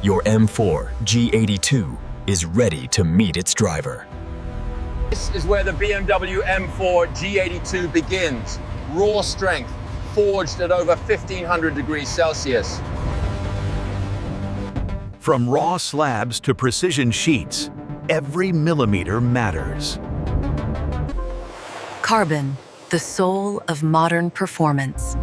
Your M4 G82 is ready to meet its driver. This is where the BMW M4 G82 begins. Raw strength, forged at over 1500 degrees Celsius. From raw slabs to precision sheets, every millimeter matters. Carbon, the soul of modern performance.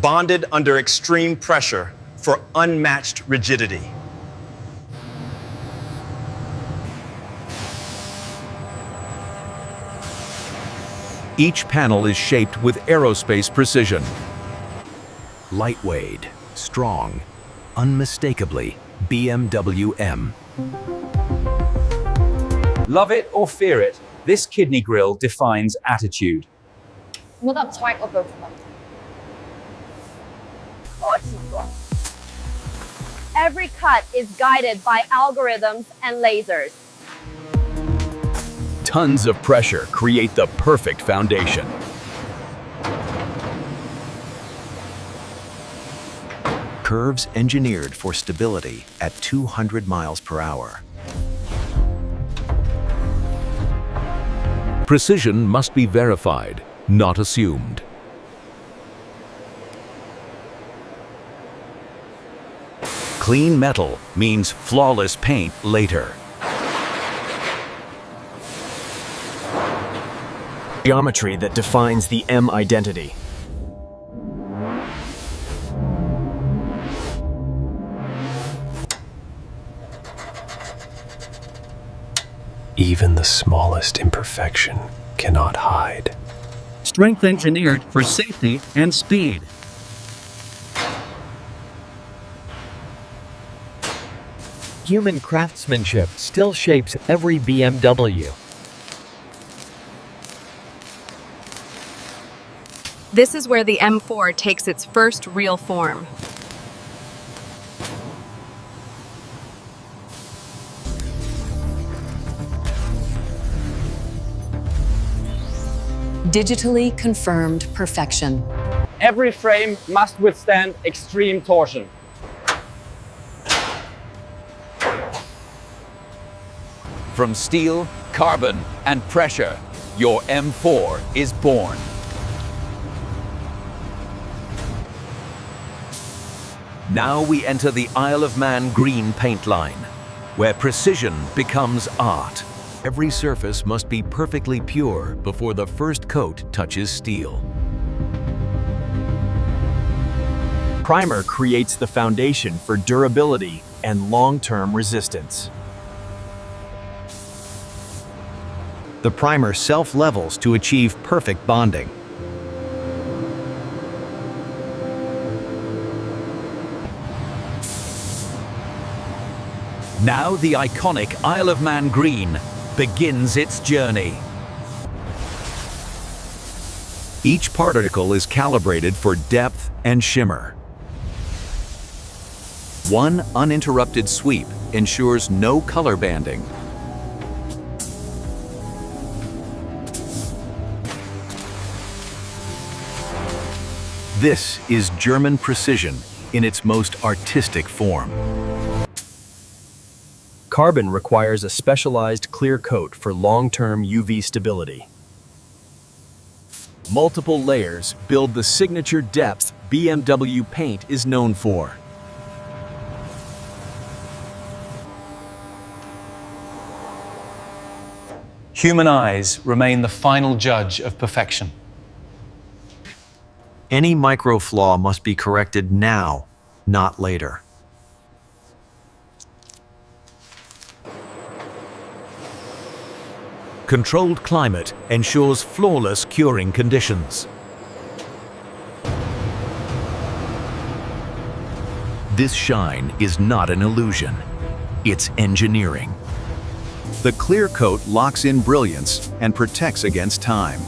Bonded under extreme pressure for unmatched rigidity. Each panel is shaped with aerospace precision. Lightweight, strong, unmistakably BMW M. Love it or fear it, this kidney grill defines attitude. Every cut is guided by algorithms and lasers. Tons of pressure create the perfect foundation. Curves engineered for stability at 200 miles per hour. Precision must be verified, not assumed. Clean metal means flawless paint later. Geometry that defines the M identity. Even the smallest imperfection cannot hide. Strength engineered for safety and speed. Human craftsmanship still shapes every BMW. This is where the M4 takes its first real form. Digitally confirmed perfection. Every frame must withstand extreme torsion. From steel, carbon, and pressure, your M4 is born. Now we enter the Isle of Man green paint line, where precision becomes art. Every surface must be perfectly pure before the first coat touches steel. Primer creates the foundation for durability and long-term resistance. The primer self-levels to achieve perfect bonding. Now the iconic Isle of Man green begins its journey. Each particle is calibrated for depth and shimmer. One uninterrupted sweep ensures no color banding. This is German precision in its most artistic form. Carbon requires a specialized clear coat for long-term UV stability. Multiple layers build the signature depth BMW paint is known for. Human eyes remain the final judge of perfection. Any micro flaw must be corrected now, not later. Controlled climate ensures flawless curing conditions. This shine is not an illusion, it's engineering. The clear coat locks in brilliance and protects against time.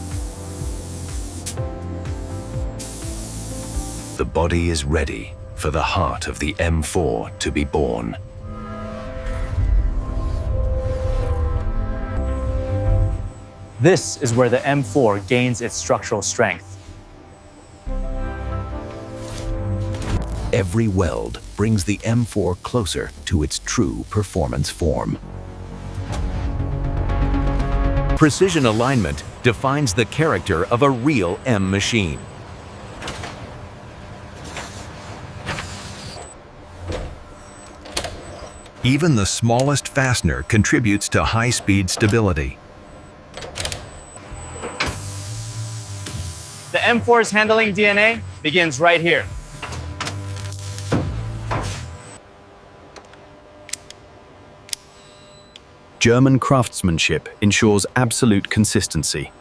The body is ready for the heart of the M4 to be born. This is where the M4 gains its structural strength. Every weld brings the M4 closer to its true performance form. Precision alignment defines the character of a real M machine. Even the smallest fastener contributes to high-speed stability. The M4's handling DNA begins right here. German craftsmanship ensures absolute consistency.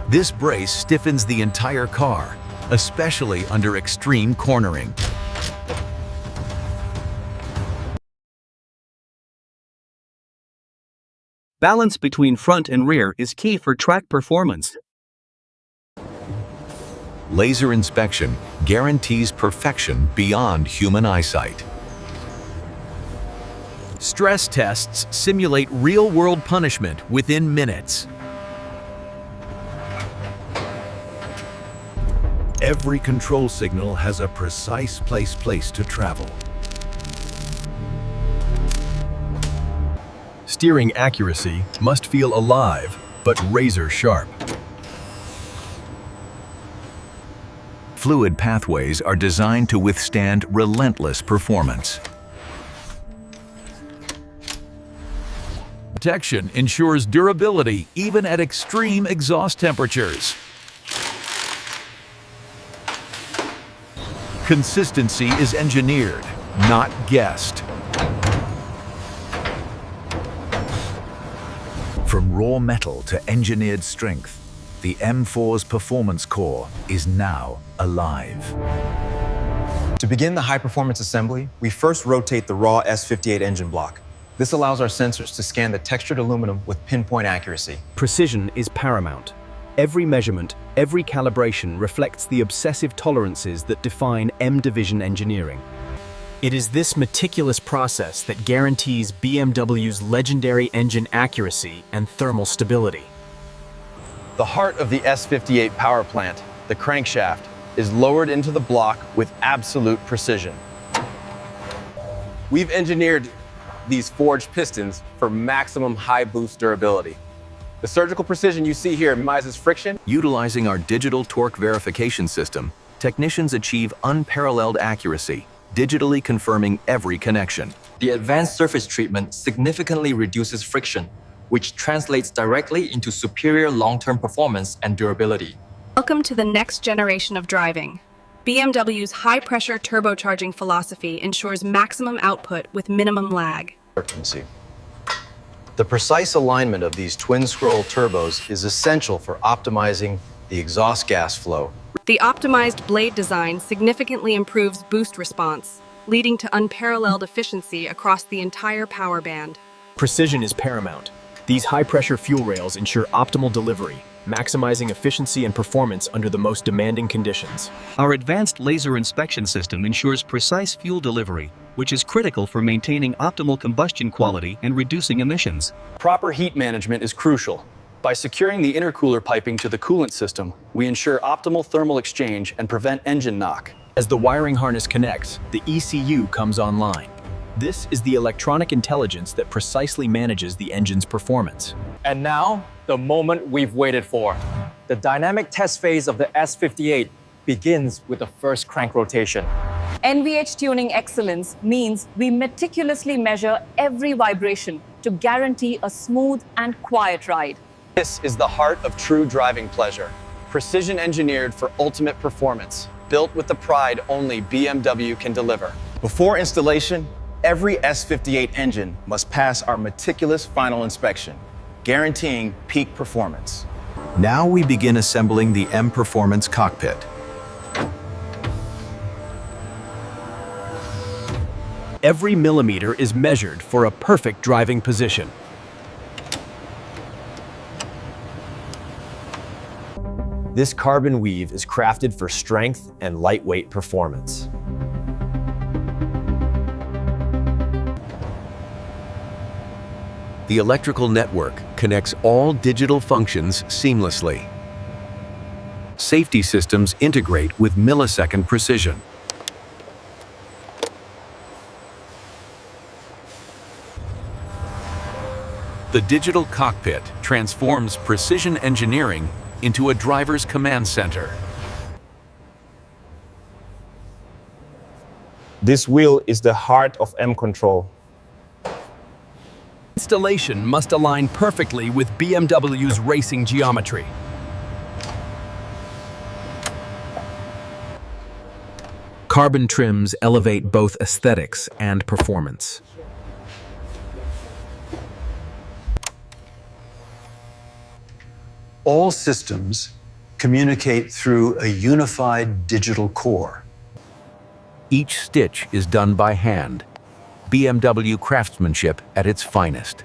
This brace stiffens the entire car, especially under extreme cornering. Balance between front and rear is key for track performance. Laser inspection guarantees perfection beyond human eyesight. Stress tests simulate real-world punishment within minutes. Every control signal has a precise place to travel. Steering accuracy must feel alive, but razor sharp. Fluid pathways are designed to withstand relentless performance. Protection ensures durability even at extreme exhaust temperatures. Consistency is engineered, not guessed. From raw metal to engineered strength, the M4's performance core is now alive. To begin the high-performance assembly, we first rotate the raw S58 engine block. This allows our sensors to scan the textured aluminum with pinpoint accuracy. Precision is paramount. Every measurement, every calibration reflects the obsessive tolerances that define M Division engineering. It is this meticulous process that guarantees BMW's legendary engine accuracy and thermal stability. The heart of the S58 power plant, the crankshaft, is lowered into the block with absolute precision. We've engineered these forged pistons for maximum high boost durability. The surgical precision you see here minimizes friction. Utilizing our digital torque verification system, technicians achieve unparalleled accuracy, digitally confirming every connection. The advanced surface treatment significantly reduces friction, which translates directly into superior long-term performance and durability. Welcome to the next generation of driving. BMW's high-pressure turbocharging philosophy ensures maximum output with minimum lag. The precise alignment of these twin-scroll turbos is essential for optimizing the exhaust gas flow. The optimized blade design significantly improves boost response, leading to unparalleled efficiency across the entire power band. Precision is paramount. These high-pressure fuel rails ensure optimal delivery, maximizing efficiency and performance under the most demanding conditions. Our advanced laser inspection system ensures precise fuel delivery, which is critical for maintaining optimal combustion quality and reducing emissions. Proper heat management is crucial. By securing the intercooler piping to the coolant system, we ensure optimal thermal exchange and prevent engine knock. As the wiring harness connects, the ECU comes online. This is the electronic intelligence that precisely manages the engine's performance. And now, the moment we've waited for. The dynamic test phase of the S58 begins with the first crank rotation. NVH tuning excellence means we meticulously measure every vibration to guarantee a smooth and quiet ride. This is the heart of true driving pleasure. Precision engineered for ultimate performance, built with the pride only BMW can deliver. Before installation, every S58 engine must pass our meticulous final inspection, guaranteeing peak performance. Now we begin assembling the M Performance cockpit. Every millimeter is measured for a perfect driving position. This carbon weave is crafted for strength and lightweight performance. The electrical network connects all digital functions seamlessly. Safety systems integrate with millisecond precision. The digital cockpit transforms precision engineering into a driver's command center. This wheel is the heart of M control. Installation must align perfectly with BMW's racing geometry. Carbon trims elevate both aesthetics and performance. All systems communicate through a unified digital core. Each stitch is done by hand. BMW craftsmanship at its finest.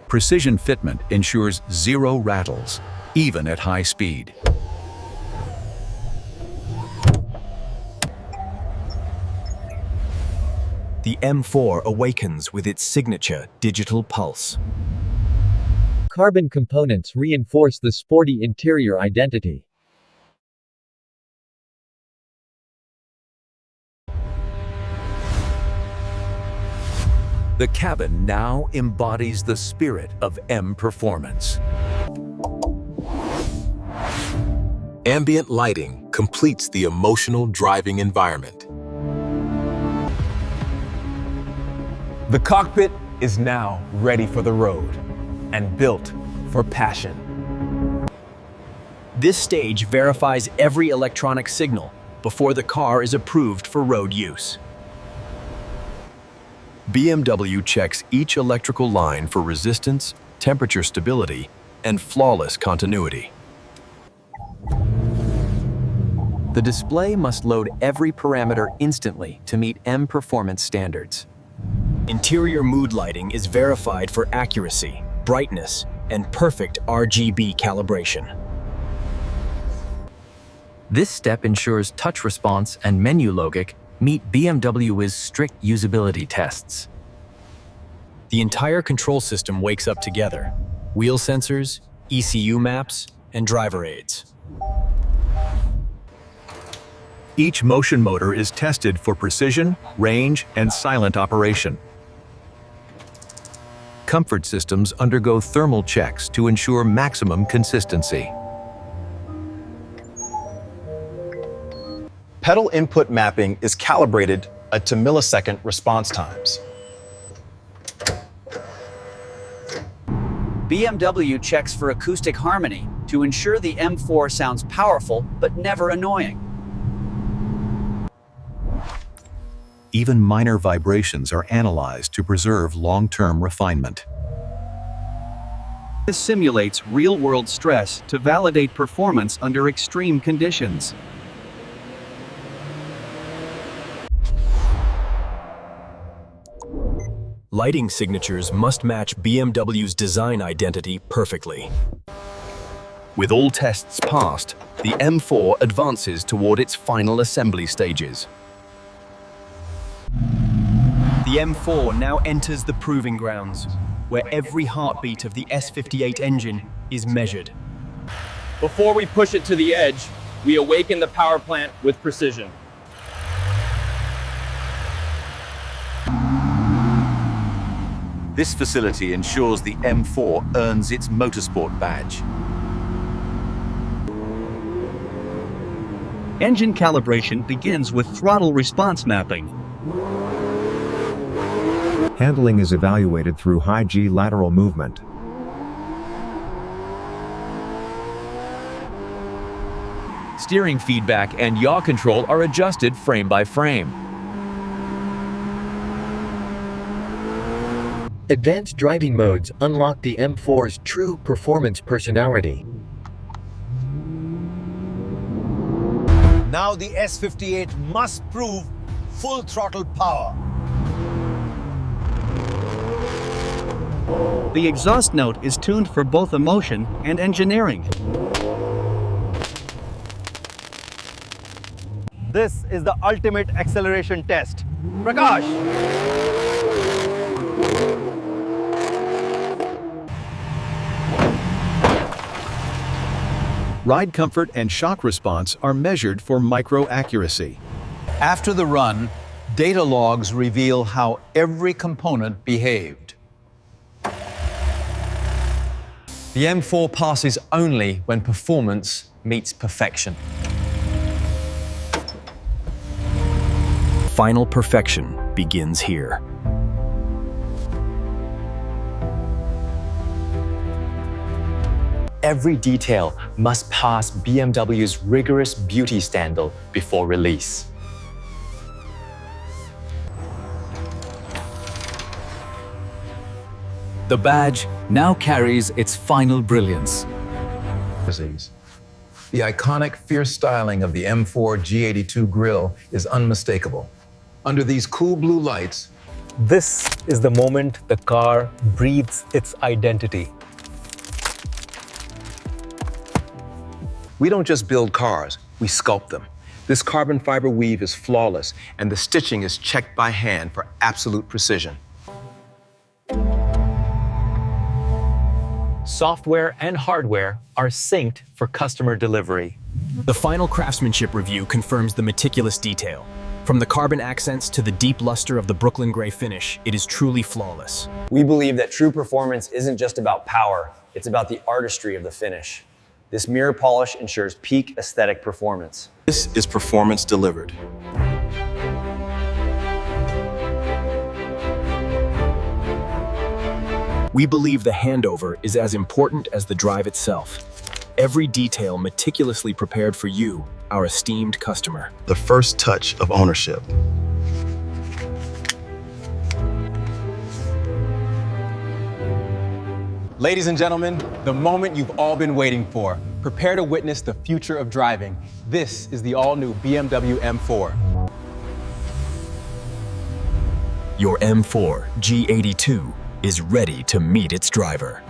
Precision fitment ensures zero rattles, even at high speed. The M4 awakens with its signature digital pulse. Carbon components reinforce the sporty interior identity. The cabin now embodies the spirit of M performance. Ambient lighting completes the emotional driving environment. The cockpit is now ready for the road and built for passion. This stage verifies every electronic signal before the car is approved for road use. BMW checks each electrical line for resistance, temperature stability, and flawless continuity. The display must load every parameter instantly to meet M performance standards. Interior mood lighting is verified for accuracy, brightness, and perfect RGB calibration. This step ensures touch response and menu logic meet BMW's strict usability tests. The entire control system wakes up together: wheel sensors, ECU maps, and driver aids. Each motion motor is tested for precision, range, and silent operation. Comfort systems undergo thermal checks to ensure maximum consistency. Pedal input mapping is calibrated to millisecond response times. BMW checks for acoustic harmony to ensure the M4 sounds powerful but never annoying. Even minor vibrations are analyzed to preserve long-term refinement. This simulates real-world stress to validate performance under extreme conditions. Lighting signatures must match BMW's design identity perfectly. With all tests passed, the M4 advances toward its final assembly stages. The M4 now enters the proving grounds, where every heartbeat of the S58 engine is measured. Before we push it to the edge, we awaken the power plant with precision. This facility ensures the M4 earns its motorsport badge. Engine calibration begins with throttle response mapping. Handling is evaluated through high G lateral movement. Steering feedback and yaw control are adjusted frame by frame. Advanced driving modes unlock the M4's true performance personality. Now the S58 must prove full throttle power. The exhaust note is tuned for both emotion and engineering. This is the ultimate acceleration test. Prakash! Ride comfort and shock response are measured for micro-accuracy. After the run, data logs reveal how every component behaved. The M4 passes only when performance meets perfection. Final perfection begins here. Every detail must pass BMW's rigorous beauty standard before release. The badge now carries its final brilliance. The iconic, fierce styling of the M4 G82 grille is unmistakable. Under these cool blue lights, This is the moment the car breathes its identity. We don't just build cars, we sculpt them. This carbon fiber weave is flawless, and the stitching is checked by hand for absolute precision. Software and hardware are synced for customer delivery. The final craftsmanship review confirms the meticulous detail. From the carbon accents to the deep luster of the Brooklyn gray finish, it is truly flawless. We believe that true performance isn't just about power, it's about the artistry of the finish. This mirror polish ensures peak aesthetic performance. This is performance delivered. We believe the handover is as important as the drive itself. Every detail meticulously prepared for you, our esteemed customer. the first touch of ownership. Ladies and gentlemen, the moment you've all been waiting for. Prepare to witness the future of driving. This is the all-new BMW M4. Your M4 G82 is ready to meet its driver.